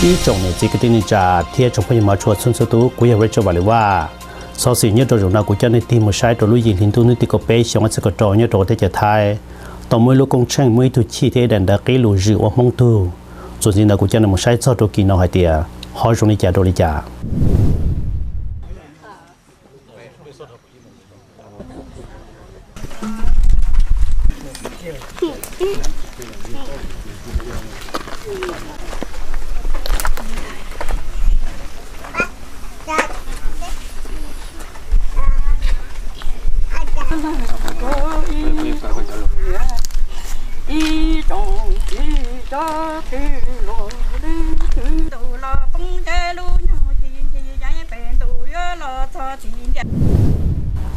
อีจงในจิกตินิจาเทียจงพยมาชวดสุนสุตุกุยเรจว่าเลยว่าสอสีเนี่ยตัวจงนากุจะในทีมใช้ตัวลุยยิงลินตุนิติกเปย์ชงสกจอเนี่ยตัวที่จะไทยต่อมือลูกกงเชิงมือตุชีเทดันดากิลูจิวมงตูส่วนสินากุจะในมือใช้ซอตัวกินเอาให้เตียหอยจงนิจาโดริจา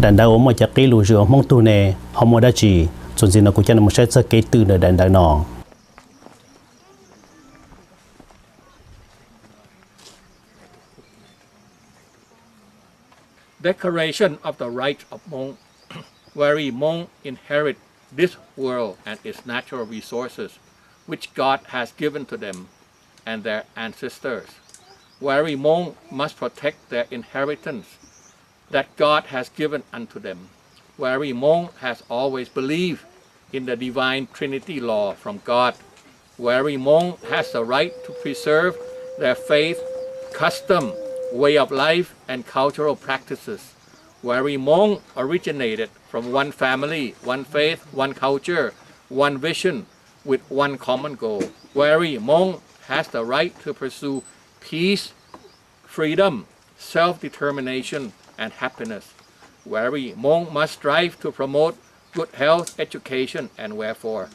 ดันดาวมาจากกิลูจิวมงตูเนฮอมโมดาจีส่วนสินากุจะในมือใช้สเกตตื่นดันดานองDeclaration of the Rights of Hmong, wherein Hmong inherit this world and its natural resources, which God has given to them and their ancestors. Wherein Hmong must protect their inheritance that God has given unto them. Wherein Hmong has always believed in the divine Trinity law from God. Wherein Hmong has the right to preserve their faith, custom, way of life and cultural practices, where Hmong originated from one family, one faith, one culture, one vision with one common goal, where Hmong has the right to pursue peace, freedom, self-determination and happiness, where Hmong must strive to promote good health, education and welfare.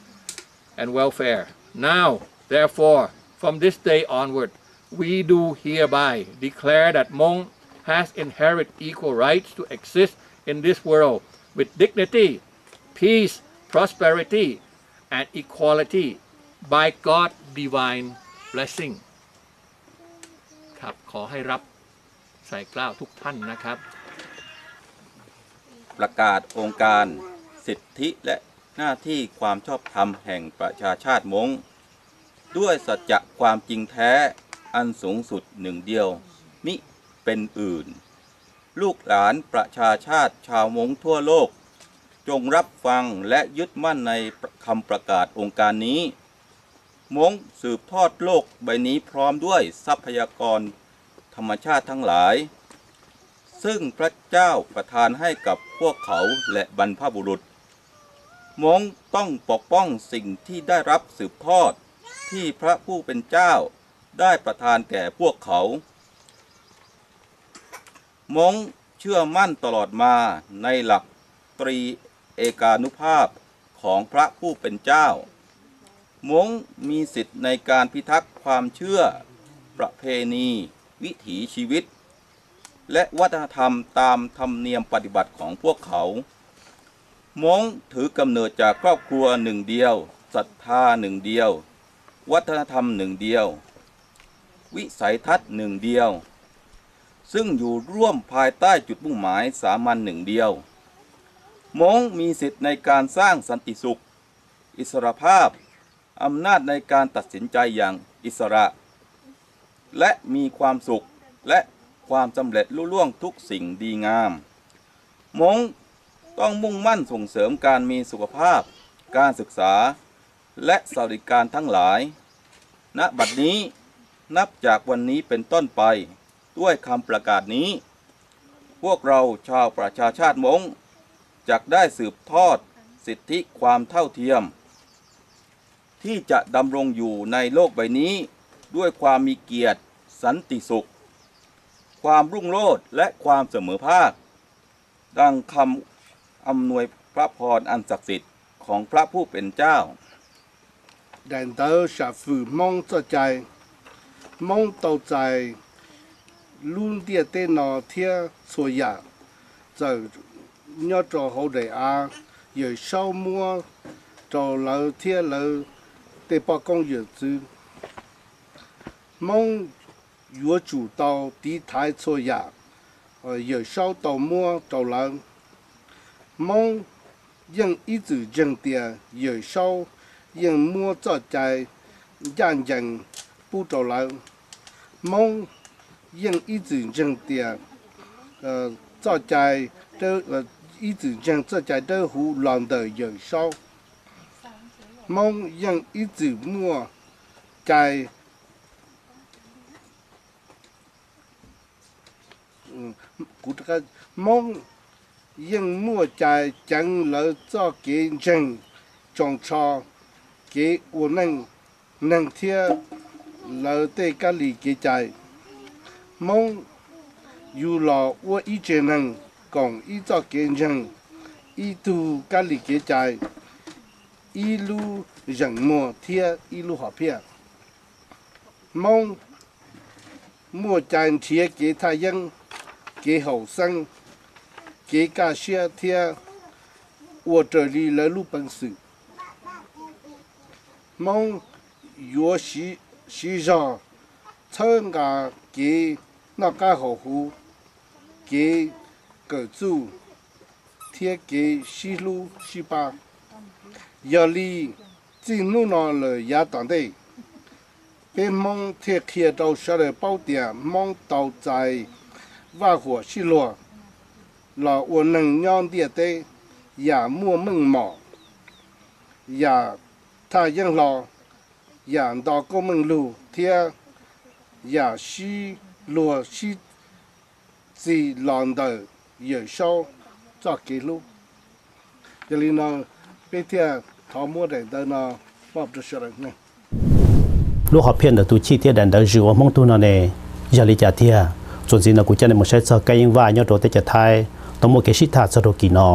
Now, therefore, from this day onward, we do hereby declare that Hmong has inherent equal rights to exist in this world with dignity, peace, prosperity, and equality by God's divine blessing. ครับขอให้รับใส่เกล้าทุกท่านนะครับประกาศองค์การสิทธิและหน้าที่ความชอบธรรมแห่งประชาชาติม้งด้วยสัจจะความจริงแท้อันสูงสุดหนึ่งเดียวมิเป็นอื่นลูกหลานประชาชาติชาวม้งทั่วโลกจงรับฟังและยึดมั่นในคำประกาศองค์การนี้ม้งสืบทอดโลกใบนี้พร้อมด้วยทรัพยากรธรรมชาติทั้งหลายซึ่งพระเจ้าประทานให้กับพวกเขาและบรรพบุรุษม้งต้องปกป้องสิ่งที่ได้รับสืบทอดที่พระผู้เป็นเจ้าได้ประทานแก่พวกเขาม้งเชื่อมั่นตลอดมาในหลักตรีเอกานุภาพของพระผู้เป็นเจ้าม้งมีสิทธิ์ในการพิทักษ์ความเชื่อประเพณีวิถีชีวิตและวัฒนธรรมตามธรรมเนียมปฏิบัติของพวกเขาม้งถือกำเนิดจากครอบครัวหนึ่งเดียวศรัทธาหนึ่งเดียววัฒนธรรมหนึ่งเดียววิสัยทัศน์หนึ่งเดียวซึ่งอยู่ร่วมภายใต้จุดมุ่งหมายสามัญหนึ่งเดียวม้งมีสิทธิ์ในการสร้างสันติสุขอิสรภาพอำนาจในการตัดสินใจอย่างอิสระและมีความสุขและความสำเร็จลุล่วงทุกสิ่งดีงามม้งต้องมุ่งมั่นส่งเสริมการมีสุขภาพการศึกษาและสวัสดิการทั้งหลายณบัดนี้นับจากวันนี้เป็นต้นไปด้วยคำประกาศนี้พวกเราชาวประชาชาติม้งจักได้สืบทอดสิทธิความเท่าเทียมที่จะดำรงอยู่ในโลกใบนี้ด้วยความมีเกียรติสันติสุขความรุ่งโรจน์และความเสมอภาคดังคำอำนวยพระพรอันศักดิ์สิทธิ์ของพระผู้เป็นเจ้า人道社會蒙作在蒙到在亂啲電腦貼錯呀，就約咗好哋啊，又收摸就樓貼樓啲北港月子，蒙約住到啲太錯呀，又收到摸就樓，蒙因一直認啲又收。因摸作在讓人不到來，蒙用一直正的造在都一直正造在都湖浪的有烧，蒙用一直莫在古这个蒙用莫在将来做给人种草给我们能贴老的家里给在蒙有了我一直能讲一做给人一度家里给在一路人莫贴一路好片蒙莫在贴给他人给后生给家些贴我这里来路本事蒙有时上参加给那个好户给个住贴给西路西巴要里进入了也当的被蒙贴贴到下来宝典蒙到在万火西落老我能让的的也莫梦毛也他养老养到高门路贴也西落西自浪的有烧做给路这里呢被贴他摸的呢报不出来呢ลูกเขาเพียนเดตุชีเทียดันเดจิวมงตุนเนยาลิจาเทียส่วนจีนกูจะในมใช้จะไกยิงว่ายอดโดเตจะไทยต้องโมเกชิตาสโรกินอ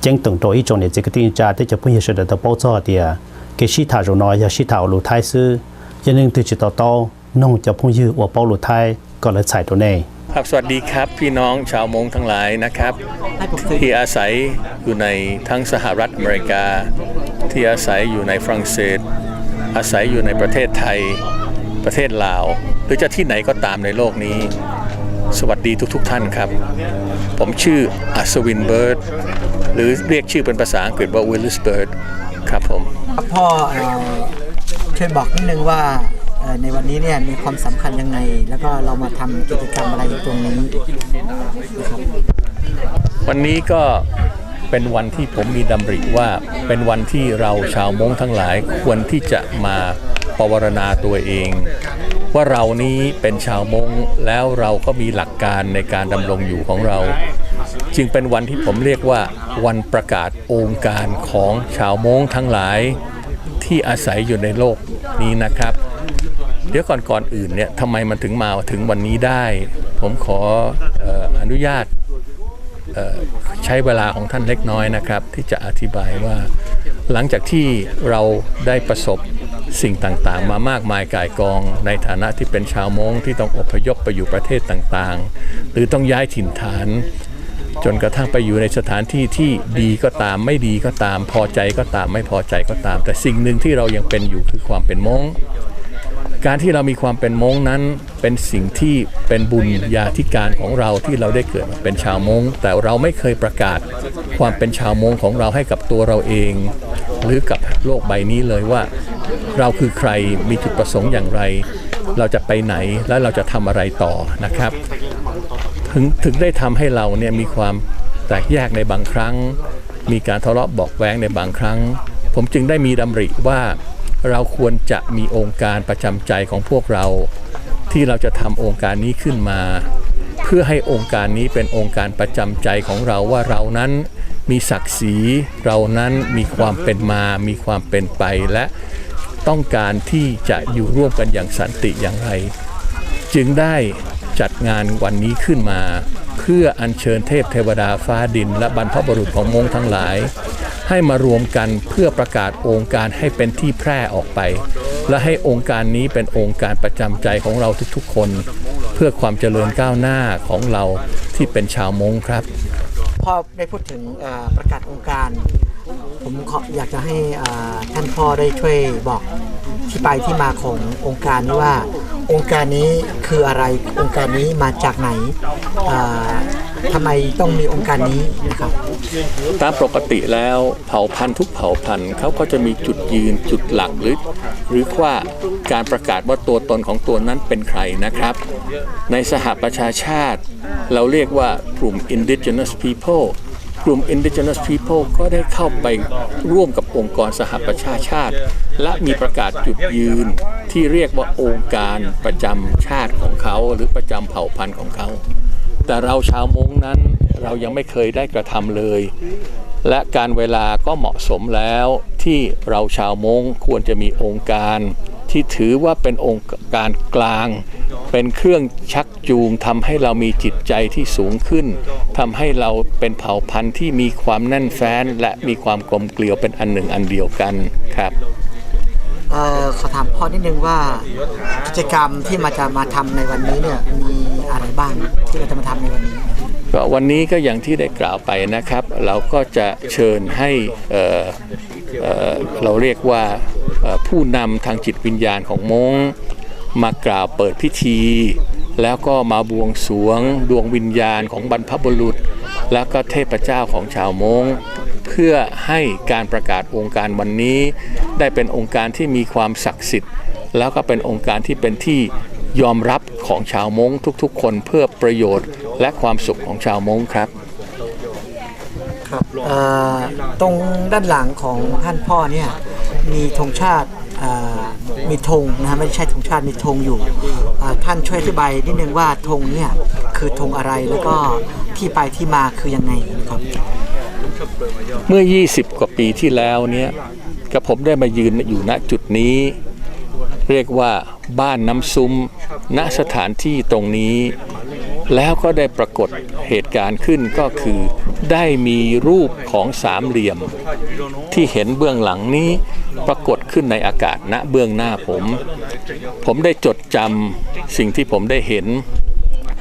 เจงตึงโตอีจงเนี่ยจะกตินจาเตจะพุ่งเสด็จตะโปจอเดียเกชิตาโรนอยาชิตาลูไทยซื้อยันนึงติดจิตโตน้องจะพุ่งยือว่าเปาลูไทยก็เลยใส่ตัวเน่ครับสวัสดีครับพี่น้องชาวมงทั้งหลายนะครับที่อาศัยอยู่ในทั้งสหรัฐอเมริกาที่อาศัยอยู่ในฝรั่งเศสอาศัยอยู่ในประเทศไทยประเทศลาวหรือจะที่ไหนก็ตามในโลกนี้สวัสดีทุกท่านครับผมชื่ออัศวินเบิร์ดหรือเรียกชื่อเป็นภาษาอังกฤษว่าวิลลิสเบิร์ดครับผมพ่อช่วยบอกนิดนึงว่าในวันนี้เนี่ยมีความสำคัญยังไงแล้วก็เรามาทำกิจกรรมอะไรตรงนี้นะครับวันนี้ก็เป็นวันที่ผมมีดำริว่าเป็นวันที่เราชาวม้งทั้งหลายควรที่จะมาปวารณาตัวเองว่าเรานี้เป็นชาวม้งแล้วเราก็มีหลักการในการดำรงอยู่ของเราจึงเป็นวันที่ผมเรียกว่าวันประกาศองค์การของชาวม้งทั้งหลายที่อาศัยอยู่ในโลกนี้นะครับเดี๋ยวก่อนอื่นเนี่ยทำไมมันถึงมาถึงวันนี้ได้ผมขออนุญาตใช้เวลาของท่านเล็กน้อยนะครับที่จะอธิบายว่าหลังจากที่เราได้ประสบสิ่งต่างๆมามากมายก่ายกองในฐานะที่เป็นชาวม้งที่ต้องอพยพไปอยู่ประเทศต่างๆหรือต้องย้ายถิ่นฐานจนกระทั่งไปอยู่ในสถานที่ที่ดีก็ตามไม่ดีก็ตามพอใจก็ตามไม่พอใจก็ตามแต่สิ่งหนึ่งที่เรายังเป็นอยู่คือความเป็นม้งการที่เรามีความเป็นม้งนั้นเป็นสิ่งที่เป็นบุญญาธิการของเราที่เราได้เกิดมาเป็นชาวม้งแต่เราไม่เคยประกาศความเป็นชาวม้งของเราให้กับตัวเราเองหรือกับโลกใบนี้เลยว่าเราคือใครมีจุดประสงค์อย่างไรเราจะไปไหนและเราจะทำอะไรต่อนะครับถึงได้ทำให้เราเนี่ยมีความแตกแยกในบางครั้งมีการทะเลาะเบาะแว้งในบางครั้งผมจึงได้มีดำริว่าเราควรจะมีองค์การประจำใจของพวกเราที่เราจะทำองค์การนี้ขึ้นมาเพื่อให้องค์การนี้เป็นองค์การประจำใจของเราว่าเรานั้นมีศักดิ์ศรีเรานั้นมีความเป็นมามีความเป็นไปและต้องการที่จะอยู่ร่วมกันอย่างสันติอย่างไรจึงได้จัดงานวันนี้ขึ้นมาเพื่ออัญเชิญเทพเทวดาฟ้าดินและบรรพบุรุษของม้งทั้งหลายให้มารวมกันเพื่อประกาศองค์การให้เป็นที่แพร่ออกไปและให้องค์การนี้เป็นองค์การประจำใจของเราทุกๆคนเพื่อความเจริญก้าวหน้าของเราที่เป็นชาวม้งครับพอได้พูดถึงประกาศองค์การผมอยากจะให้ท่านพ่อได้ช่วยบอกที่ไปที่มาขององค์การนี้ว่าองค์การนี้คืออะไรองค์การนี้มาจากไหน ทำไมต้องมีองค์การนี้นะครับ ตามปกติแล้วเผ่าพันธุ์ทุกเผ่าพันธุ์เขาก็จะมีจุดยืนจุดหลักหรือว่าการประกาศว่าตัวตนของตัวนั้นเป็นใครนะครับในสหประชาชาติเราเรียกว่ากลุ่ม indigenous people กลุ่ม indigenous people ก็ได้เข้าไปร่วมกับองค์กรสหประชาชาติและมีประกาศจุดยืนที่เรียกว่าองค์การประจำชาติของเขาหรือประจำเผ่าพันธุ์ของเขาแต่เราชาวม้งนั้นเรายังไม่เคยได้กระทำเลยและการเวลาก็เหมาะสมแล้วที่เราชาวม้งควรจะมีองค์การที่ถือว่าเป็นองค์การกลางเป็นเครื่องชักจูงทำให้เรามีจิตใจที่สูงขึ้นทำให้เราเป็นเผ่าพันธุ์ที่มีความแน่นแฟ้นและมีความกลมเกลียวเป็นอันหนึ่งอันเดียวกันครับขอถามพ่อนิดนึงว่ากิจกรรมที่จะมาทำในวันนี้เนี่ยมีอะไรบ้างที่เราจะมาทำในวันนี้ก็วันนี้ก็อย่างที่ได้กล่าวไปนะครับเราก็จะเชิญให้เราเรียกว่าผู้นำทางจิตวิญญาณของม้งมากล่าวเปิดพิธีแล้วก็มาบวงสรวงดวงวิญญาณของบรรพบุรุษแล้วก็เทพเจ้าของชาวม้งเพื่อให้การประกาศองค์การวันนี้ได้เป็นองค์การที่มีความศักดิ์สิทธิ์แล้วก็เป็นองค์การที่เป็นที่ยอมรับของชาวม้งทุกๆคนเพื่อประโยชน์และความสุขของชาวม้งครับครับตรงด้านหลังของท่านพ่อเนี่ยมีธงชาติมีธงนะฮะไม่ใช่ธงชาติมีธงอยู่ท่านช่วยอธิบายนิดนึงว่าธงเนี่ยคือธงอะไรแล้วก็ที่ไปที่มาคือยังไงนะครับเมื่อ20กว่าปีที่แล้วเนี่ยกับผมได้มายืนอยู่ณจุดนี้เรียกว่าบ้านน้ำซุ้มณสถานที่ตรงนี้แล้วก็ได้ปรากฏเหตุการณ์ขึ้นก็คือได้มีรูปของสามเหลี่ยมที่เห็นเบื้องหลังนี้ปรากฏขึ้นในอากาศณเบื้องหน้าผมได้จดจำสิ่งที่ผมได้เห็น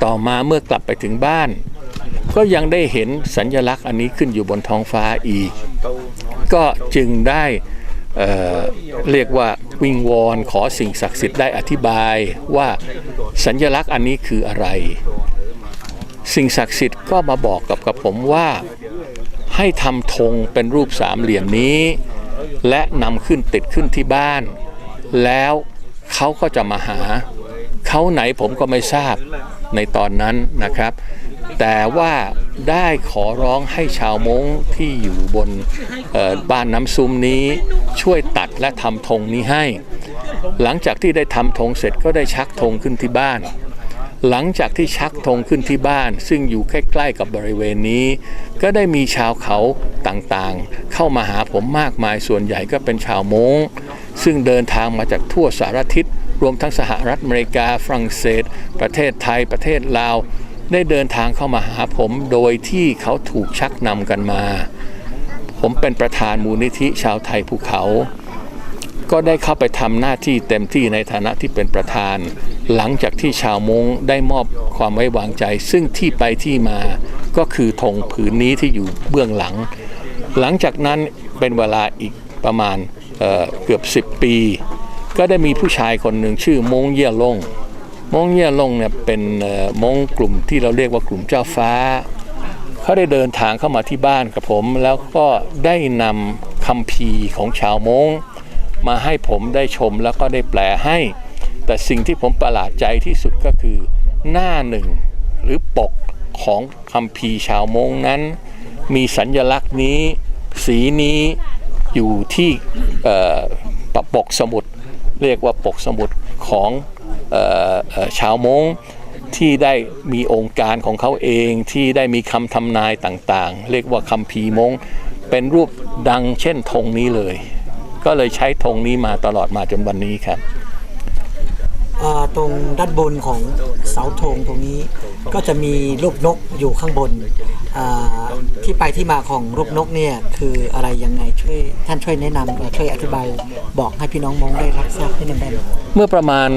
ต่อมาเมื่อกลับไปถึงบ้านก็ยังได้เห็นสัญลักษณ์อันนี้ขึ้นอยู่บนท้องฟ้าอีกก็จึงได้เรียกว่าวิงวอนขอสิ่งศักดิ์สิทธิ์ได้อธิบายว่าสัญลักษณ์อันนี้คืออะไรสิ่งศักดิ์สิทธิ์ก็มาบอกกับผมว่าให้ทำธงเป็นรูปสามเหลี่ยมนี้และนำขึ้นติดขึ้นที่บ้านแล้วเขาก็จะมาหาเขาไหนผมก็ไม่ทราบในตอนนั้นนะครับแต่ว่าได้ขอร้องให้ชาวม้งที่อยู่บนบ้านน้ำซุ้มนี้ช่วยตัดและทำธงนี้ให้หลังจากที่ได้ทำธงเสร็จก็ได้ชักธงขึ้นที่บ้านหลังจากที่ชักธงขึ้นที่บ้านซึ่งอยู่ใกล้ๆกับบริเวณนี้ก็ได้มีชาวเขาต่างๆเข้ามาหาผมมากมายส่วนใหญ่ก็เป็นชาวม้งซึ่งเดินทางมาจากทั่วสารทิศรวมทั้งสหรัฐอเมริกาฝรั่งเศสประเทศไทยประเทศลาวได้เดินทางเข้ามาหาผมโดยที่เขาถูกชักนำกันมาผมเป็นประธานมูลนิธิชาวไทยภูเขาก็ได้เข้าไปทำหน้าที่เต็มที่ในฐานะที่เป็นประธานหลังจากที่ชาวม้งได้มอบความไว้วางใจซึ่งที่ไปที่มาก็คือธงผืนนี้ที่อยู่เบื้องหลังหลังจากนั้นเป็นเวลาอีกประมาณเกือบ10 ปีก็ได้มีผู้ชายคนหนึ่งชื่อม้งเย่ยล่งม้งเย่ยล่งเนี่ยเป็นม้งกลุ่มที่เราเรียกว่ากลุ่มเจ้าฟ้าเขาได้เดินทางเข้ามาที่บ้านกับผมแล้วก็ได้นำคัมภีร์ของชาวม้งมาให้ผมได้ชมแล้วก็ได้แปลให้แต่สิ่งที่ผมประหลาดใจที่สุดก็คือหน้าหนึ่งหรือปกของคัมภีร์ชาวม้งนั้นมีสัญลักษณ์นี้สีนี้อยู่ที่ปกสมุดเรียกว่าปกสมุดของชาวม้งที่ได้มีองค์การของเขาเองที่ได้มีคำทำนายต่างๆเรียกว่าคัมภีร์ม้งเป็นรูปดังเช่นธงนี้เลยก็เลยใช้ธงนี้มาตลอดมาจนวันนี้ครับตรงด้านบนของเสาธงตรงนี้ก็จะมีรูปนกอยู่ข้างบนที่ไปที่มาของรูปนกเนี่ยคืออะไรยังไงท่านช่วยแนะนำช่วยอธิบายบอกให้พี่น้องม้งได้รับทราบนิดนึงได้ไหมเมื่อประมาณ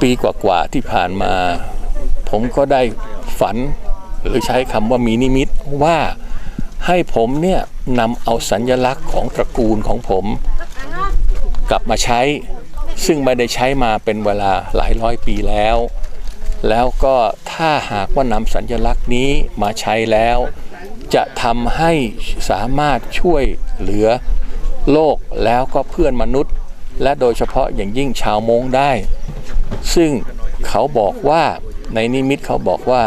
ปีกว่าๆที่ผ่านมาผมก็ได้ฝันหรือใช้คำว่ามีนิมิตว่าให้ผมเนี่ยนำเอาสัญลักษณ์ของตระกูลของผมกลับมาใช้ซึ่งไม่ได้ใช้มาเป็นเวลาหลายร้อยปีแล้ว แล้วก็ถ้าหากว่านำสัญลักษณ์นี้มาใช้แล้วจะทำให้สามารถช่วยเหลือโลกแล้วก็เพื่อนมนุษย์และโดยเฉพาะอย่างยิ่งชาวม้งได้ซึ่งเขาบอกว่าในนิมิตเขาบอกว่า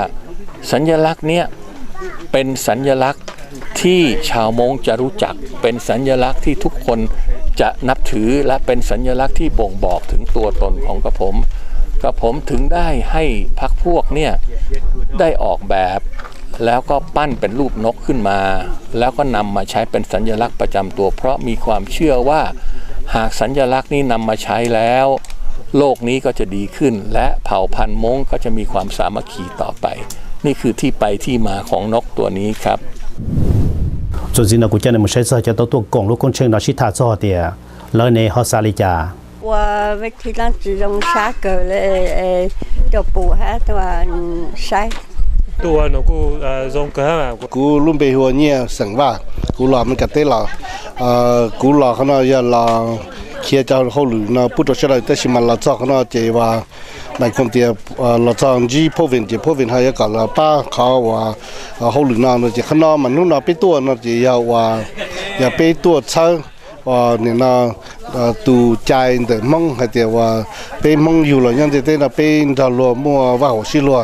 สัญลักษณ์เนี้ยเป็นสัญลักษณ์ที่ชาวม้งจะรู้จักเป็นสัญลักษณ์ที่ทุกคนจะนับถือและเป็นสัญลักษณ์ที่บ่งบอกถึงตัวตนของกระผมถึงได้ให้พรรคพวกเนี่ยได้ออกแบบแล้วก็ปั้นเป็นรูปนกขึ้นมาแล้วก็นำมาใช้เป็นสัญลักษณ์ประจำตัวเพราะมีความเชื่อว่าหากสัญลักษณ์นี้นำมาใช้แล้วโลกนี้ก็จะดีขึ้นและเผ่าพันธุ์ม้งก็จะมีความสามัคคีต่อไปนี่คือที่ไปที่มาของนกตัวนี้ครับส่วนสิ่งที่กูจะในมือใช้ซะจะตัวกงลูกคนเชิงนอชิตาซอเตียแล้วในฮอสซาลิจา我为其他只用杀狗嘞，就补哈多晒。ตัวหนูกูรงเกลือมา กูรุ่นไปหัวเนี่ยสังว่ากูหล่อมันกัดเตะหล่อกูหล่อเขาเนาะอย่าหล่อเคียเจ้าเขาหรือเนาะพูดตัวเฉลยแต่ชิมันหล่อจ้าเขาเนาะเจว่าในคนเดียวหล่อจ้าจีพ่อเวนเจพ่อเวนให้ก็หล่อป้าเขาว่าเขาหรือเนาะเจเขาเนาะมันนู่นเนาะไปตัวเนาะเจอย่าว่าอย่าไปตัวเช่าเนี่ยนะตูใจเดิมมั่งให้เดียวว่าเป็นมั่งอยู่หรอยังจะเต้นเป็นดาวลัวมัวว่าหัวชิลัว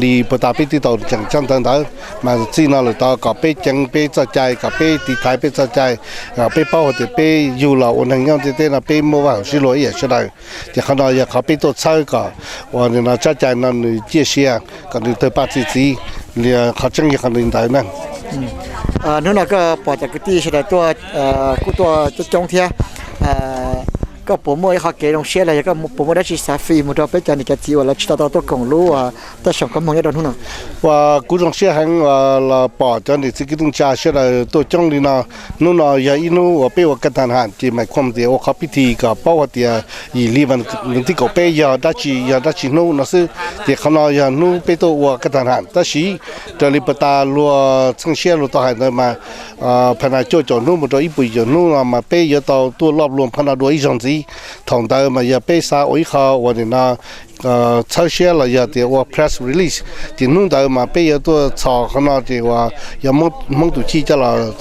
ลีปตาไปที่ต่อจังจังต่างๆมาซีน่าเลยต่อกับเป็นจังเป็นใจใจกับเป็นตีท้ายเป็นใจใจเป็นเป้าเดียวเป็นอยู่หรอวันนั้นยังจะเต้นเป็นมัวว่าหัวชิลัวอย่างเช่นใดจะขนาดอยากเขาเป็นตัวเช่าก็ว่าเนี่ยนะใจใจนั่นเจี๊ยเชียก็ดูเธอป้าซีซีเรียเขาจังอย่างนั้นได้นั่นนั่นก็ปอจากที่เฉลยตัวกูตัวจงเทียก็ผมไม่เขาเกลงเชียอะไรก็ผมไม่ได้ชี้สาฟีมุดไปจานกที่ว่าเราชิดตัวกงรู้ว่าแต่สองคนมองยังโดนหุ่นว่ากูจงเชียหังว่าเราปอจานที่กิจงจ่าเชียอะไรตัวจงนี่นะนู่นน่ะยาอินูว่าเป็นว่ากันทหารที่หมายความเดียวเขาพิธีกับเป้าว่าเดียอีลีมันที่เขาเป็นยาดัชนู่นนะซึ่งเดี๋ยวเขาเนาะยานู่นเป็นตัวว่ากันทหารแต่ชีจะริปตาลัวช่างเชียลัวต่อให้ได้มาพนักโจจนู่นมันตัวอีปุยจนู่นมาเป็นยาตัวรอบรวมพนักด้วยอีจังซี同到嘛也被杀为好，我的那抄写了也的我 press release， 就弄到嘛被有多炒可能的话也蒙到起着了。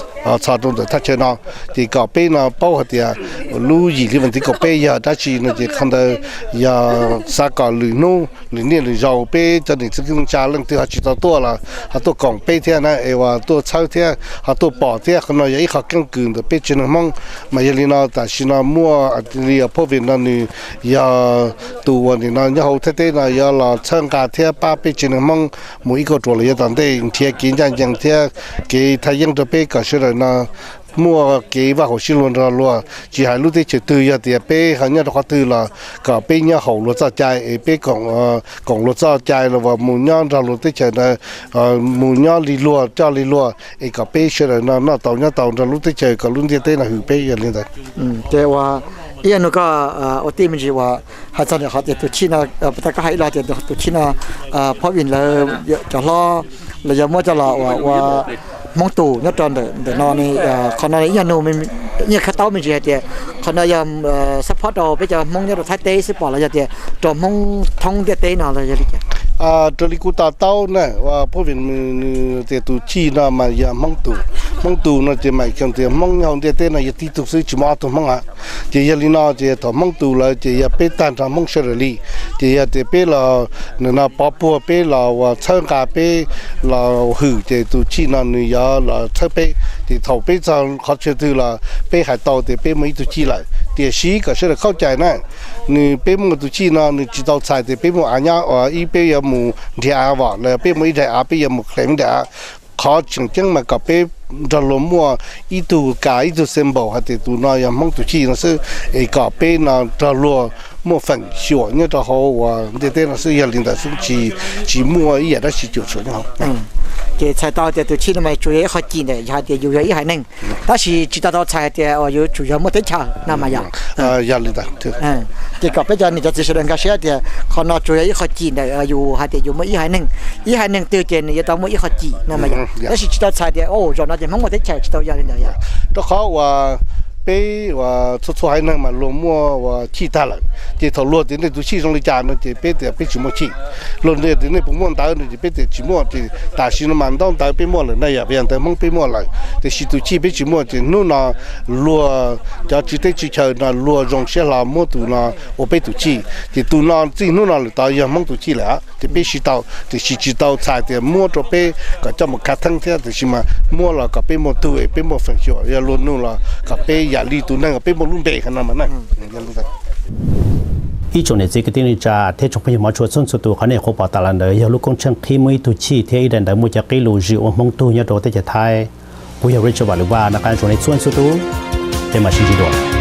查中的他讲呢，这个被呢包括的路易里面这个被呀，但是呢就看到呀啥个路路里的绕被，这里这个家人对他知道多了，他都讲被天呢，哎话都抄天，他都包天，可能也一下更更的被只能忙，嘛也里呢，但是呢莫里也破病了呢，也都我的呢，然后他的呢也了参加天把被只能忙，每一个做了也当得天见讲天给他用的被搞出来。那มัวเกี่ยวว่าเขาชิลวนเราลัวจีหายรู้ที่จะตื่นยาเดียเป้เขาเนี่ยเขาตื่นละก็เป้เนี่ยเขารู้จักใจเป้ของรู้จักใจเราว่ามูเนี่ยเรารู้ที่จะนะมูเนี่ยลีลัวเจ้าลีลัวก็เป้เชื่อนะน่าต่อเนี่ยต่อเรารู้ที่จะก็รู้ที่เต้นหือเป้อย่างนี้เลยแต่ว่าอีอันนู้ก็อติมันจีว่าหาจันเขาเดี๋ยวตัวชี้นะแต่ก็ให้เราเดี๋ยวตัวชี้นะเพราะวินเลยจะล้อเลยยังมั่วจะล้อว่ามองตู่เนี่ยตอนเดี๋ยวนอนนี่คนนั้นยันนูมันเนี่ยข้าเต้ามันจะเดี๋ยวคนนั้นยังซัพพอร์ตเราไปจะมองเนี่ยเราท้ายเตะสิปอเราจะเดี๋ยวจะมองท้องเดี๋ยวเตะน่ะเราจะเดี๋ยวตัวลิกูตาเต้าเนี่ยว่าพวกเป็นมือเดี๋ยวตัวชี้น่ะมาอย่ามองตู่น่ะจะไม่เกี่ยวเดี๋ยวมองอย่างเดี๋ยวเต้น่ะอย่าตีตุกซื้อจุมาตัวมองอ่ะเดี๋ยวลีน่าเดี๋ยวถ้ามองตู่แล้วเดี๋ยวไปตันทำมองเชอร์ลีเดี๋ยวไปเราเนี่ยนะป๊อปปัวไปเราว่าเชิงกาไปเราหือเดี๋ยวตัวชี้น่ะเนี่ยเราเชิงไปเดี๋ยวถอไปจะเขาเชื่อถือเราไปหายต่อเดี๋ยวไปไม่ตัวชี้เลยเดี๋ยวชี้ก็เชื่อเข้าใจนะนี่ไปมึงตัวชี้น่ะนี่จิตเอาใจเดี๋ยวไปมึงอันนี้อีไปยังมูเดียร์ว่าเลยไปมึงเดียร์ไปยังมูเคลมเดียร์เขาจังมากับไปจะล้มมัวอีตัวกายอีตัวเซมบอลฮัตตัวน้อยยังมองตัวชี้นั่นคือไอ้กับไปน่ะจะลัวมัวฝันชัวเนี่ยจะเขาว่าเดี๋ยวนั่นคืออย่างนี้แต่ซึ่งจีมัวอีอย่างนั้นสิจุดสุดเนาะเกี่ยใช้ต่อเดี๋ยวตัวชี้ทำไมจุดเขาจีนเนี่ยยาเดี๋ยวอยู่อีกหนึ่งถ้าสิจิตต่อใช้เดี๋ยวอยู่จุดยังไม่ได้ใช้นั่นมาอย่างอย่างนี้แต่เกี่ยวกับไปจนนี่จะแสดงการเสียเดี๋ยวเขานอจุดอีกเขาจีนเนี่ยอยู่หาเดี๋ยวอยู่ไม่อีกหนึ่งตัวเจนเนี่ยต้องไม่อีกเขาจีนนั่นมาอย่างถ้าสิจิตต่อใช้เดี๋ยวโอ้ยอมรับจะมั่งไม่ได้ใช้จิตต่ออย่างนี้เดียวต้องเขาว่า bé và số hai năm mà luôn mua và chi ta lại chỉ thầu luôn thì này tụi chi trong lịch trả nó chỉ bé thì bé chỉ mua chi luôn này thì này cũng mua đào thì bé thì chỉ mua thì ta xin nó mang đào đào bé mua lại này à bây giờ mong bé mua lại thì chỉ tụi chi bé chỉ mua thì nó là lúa cho chỉ thấy chỉ chờ là lúa rong xe là mua tụi nó ở bé tụi chi thì tụi nó chỉ nó là tao giờ mong tụi chi lại thì bé chỉ tao thì chỉ tao xài thì mua cho bé cả cho một khát thăng thế thì chỉ mà mua là cả bé mua tuổi bé mua phần sữa giờ luôn nó là cả bé giả lý tụi nó cả bé mua luôn bé khả năng mà nàyอีจงเนี่ยจีก็ที่นี่จะเทชงพยมาชวนส่วนสุดตัวเขาเนี่ยเขาบอกตลาดเลยอย่าลูกกงช่างขี้มือตุชีเที่ยเดินได้มือจะกิโลจิโอมงตู้เนี่ยโดนแต่จะไทยผู้ใหญ่เรียกว่าหรือว่านักการชวนในส่วนสุดตัวเป็นมาชินจีดวน